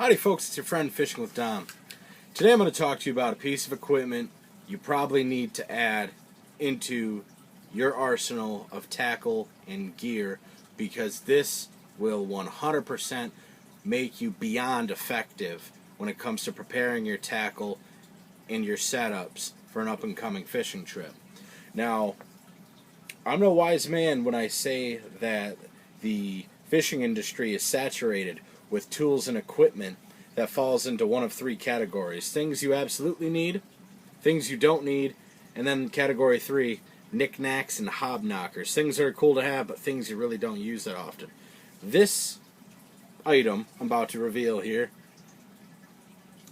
Howdy folks, it's your friend Fishing with Dom. Today I'm going to talk to you about a piece of equipment you probably need to add into your arsenal of tackle and gear, because this will 100% make you beyond effective when it comes to preparing your tackle and your setups for an up-and-coming fishing trip. Now, I'm no wise man when I say that the fishing industry is saturated with tools and equipment that falls into one of three categories: things you absolutely need, things you don't need, and then category 3, knickknacks and hobknockers, things that are cool to have but things you really don't use that often. This item I'm about to reveal here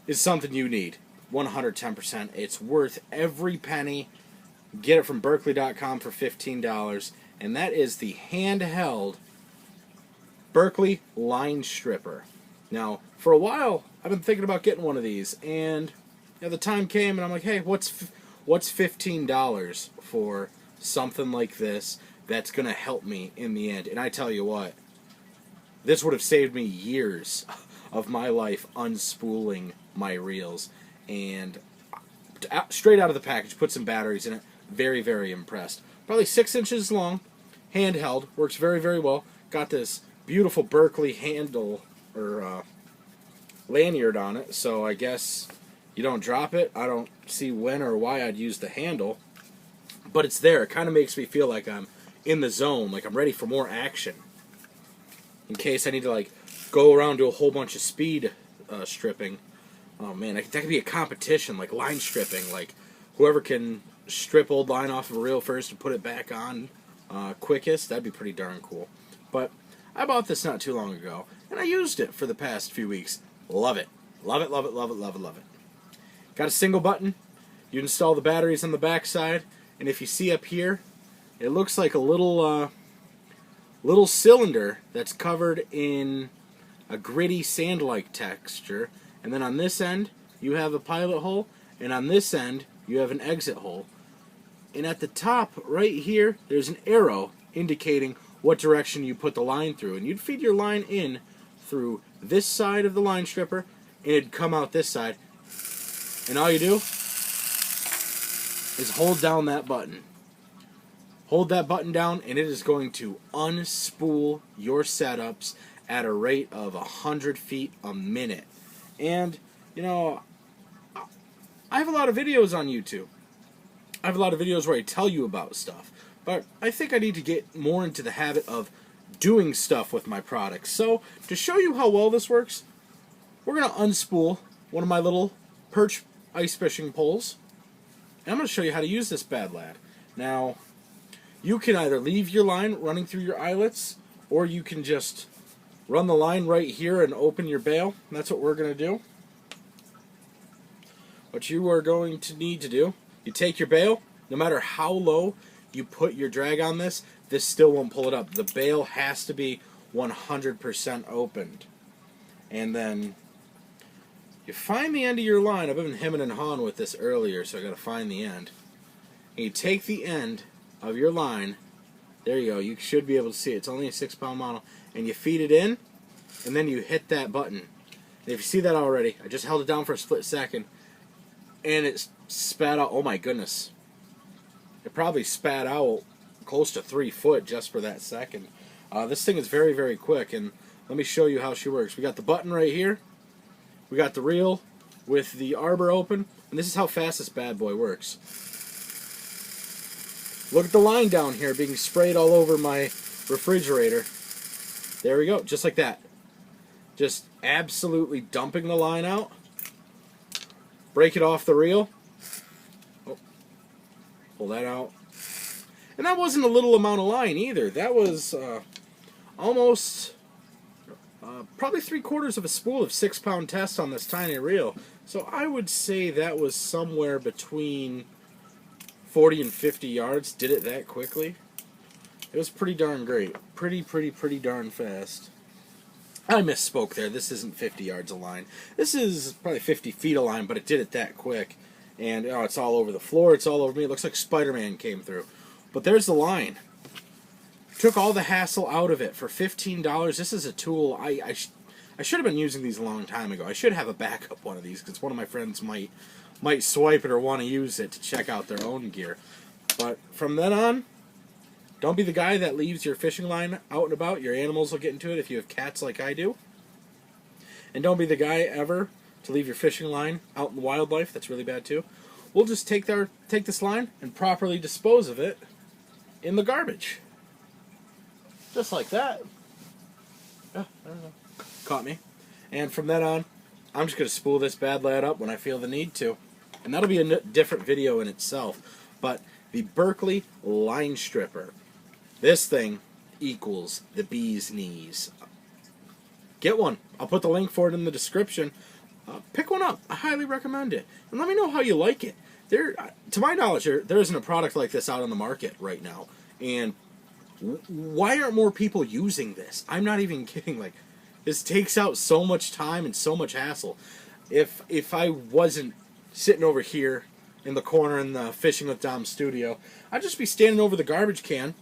is something you need 110%. It's worth every penny. Get it from Berkley.com for $15, and that is the handheld Berkley line stripper. Now, for a while, I've been thinking about getting one of these, and the time came, and I'm like, hey, what's $15 for something like this that's going to help me in the end? And I tell you what, this would have saved me years of my life unspooling my reels. And straight out of the package, put some batteries in it. Very, very impressed. Probably 6 inches long, handheld, works very, very well. Got this beautiful Berkley handle or lanyard on it, so I guess you don't drop it. I don't see when or why I'd use the handle, but it's there. It kind of makes me feel like I'm in the zone, like I'm ready for more action, in case I need to go around to a whole bunch of speed stripping. Oh man, that could be a competition, like line stripping, like whoever can strip old line off of a reel first and put it back on quickest. That'd be pretty darn cool. But I bought this not too long ago, and I used it for the past few weeks. Love it. Love it, love it, love it, love it, love it. Got a single button. You install the batteries on the back side, and if you see up here, it looks like a little cylinder that's covered in a gritty sand-like texture. And then on this end, you have a pilot hole, and on this end, you have an exit hole. And at the top, right here, there's an arrow indicating what direction you put the line through. And you'd feed your line in through this side of the line stripper, and it'd come out this side. And all you do is hold down that button. Hold that button down, and it is going to unspool your setups at a rate of 100 feet a minute. And, I have a lot of videos on YouTube. I have a lot of videos where I tell you about stuff. But I think I need to get more into the habit of doing stuff with my products. So, to show you how well this works, we're going to unspool one of my little perch ice fishing poles. And I'm going to show you how to use this bad lad. Now, you can either leave your line running through your eyelets, or you can just run the line right here and open your bail. That's what we're going to do. What you are going to need to do, you take your bail, no matter how low you put your drag on this, this still won't pull it up. The bail has to be 100% opened. And then you find the end of your line. I've been hemming and hawing with this earlier, so I got to find the end. And you take the end of your line. There you go. You should be able to see it. It's only a 6-pound model. And you feed it in, and then you hit that button. And if you see that already, I just held it down for a split second, and it spat out. Oh my goodness. It probably spat out close to 3 foot just for that second. This thing is very, very quick, and let me show you how she works. We got the button right here. We got the reel with the arbor open, and this is how fast this bad boy works. Look at the line down here being sprayed all over my refrigerator. There we go, just like that. Just absolutely dumping the line out. Break it off the reel. Oh, pull that out. And that wasn't a little amount of line either. That was almost probably 3/4 of a spool of 6-pound test on this tiny reel. So I would say that was somewhere between 40 and 50 yards. Did it that quickly. It was pretty darn great. Pretty darn fast. I misspoke there. This isn't 50 yards of line. This is probably 50 feet of line, but it did it that quick. And it's all over the floor. It's all over me. It looks like Spider-Man came through. But there's the line. Took all the hassle out of it for $15. This is a tool I I should have been using these a long time ago. I should have a backup one of these because one of my friends might swipe it or want to use it to check out their own gear. But from then on, don't be the guy that leaves your fishing line out and about. Your animals will get into it if you have cats like I do. And don't be the guy ever to leave your fishing line out in the wildlife. That's really bad too. We'll just take this line and properly dispose of it in the garbage. Just like that. Oh, I don't know. Caught me. And from then on, I'm just going to spool this bad lad up when I feel the need to. And that'll be a different video in itself. But the Berkley line stripper. This thing equals the bee's knees. Get one. I'll put the link for it in the description. Pick one up. I highly recommend it. And let me know how you like it. To my knowledge, there isn't a product like this out on the market right now. And why aren't more people using this? I'm not even kidding. Like, this takes out so much time and so much hassle. If I wasn't sitting over here in the corner in the Fishing with Dom studio, I'd just be standing over the garbage can,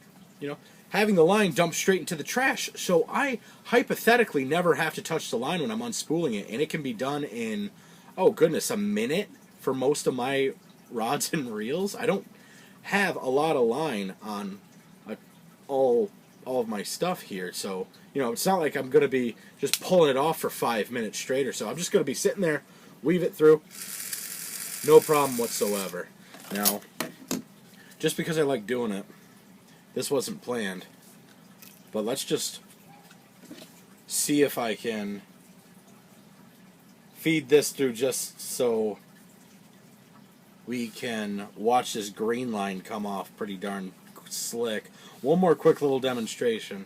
having the line dumped straight into the trash. So I hypothetically never have to touch the line when I'm unspooling it, and it can be done in, oh goodness, a minute for most of my rods and reels. I don't have a lot of line on all of my stuff here, so it's not like I'm going to be just pulling it off for 5 minutes straight or so. I'm just going to be sitting there, weave it through, no problem whatsoever. Now, just because I like doing it, this wasn't planned, but let's just see if I can feed this through just so we can watch this green line come off pretty darn slick. One more quick little demonstration.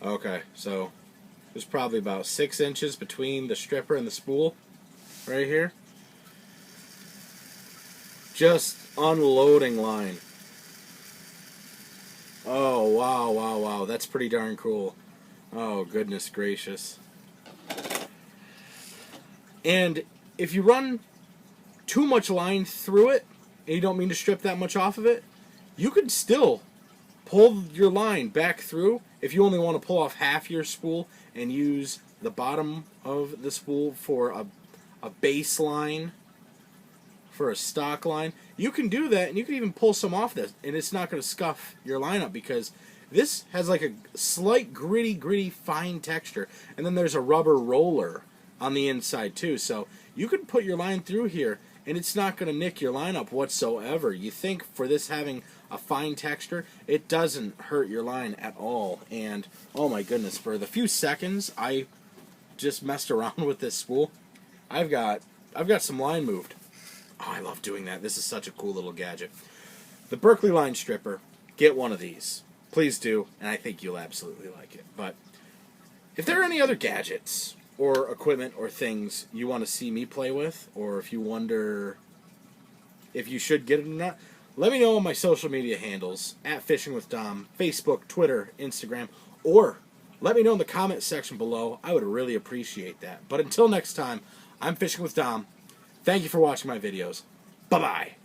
Okay, so there's probably about 6 inches between the stripper and the spool right here. Just unloading line. Oh, wow, wow, wow. That's pretty darn cool. Oh, goodness gracious. And if you run too much line through it, and you don't mean to strip that much off of it, you could still pull your line back through if you only want to pull off half your spool and use the bottom of the spool for a base line, for a stock line. You can do that, and you can even pull some off this, and it's not going to scuff your line up because this has like a slight gritty, fine texture, and then there's a rubber roller on the inside too. So you can put your line through here, and it's not going to nick your line up whatsoever. You think for this having a fine texture, it doesn't hurt your line at all. And oh my goodness, for the few seconds I just messed around with this spool, I've got some line moved. Oh, I love doing that. This is such a cool little gadget. The Berkley line stripper, get one of these. Please do, and I think you'll absolutely like it. But if there are any other gadgets or equipment or things you want to see me play with, or if you wonder if you should get it or not, let me know on my social media handles, @FishingWithDom, Facebook, Twitter, Instagram, or let me know in the comment section below. I would really appreciate that. But until next time, I'm Fishing with Dom. Thank you for watching my videos. Bye-bye.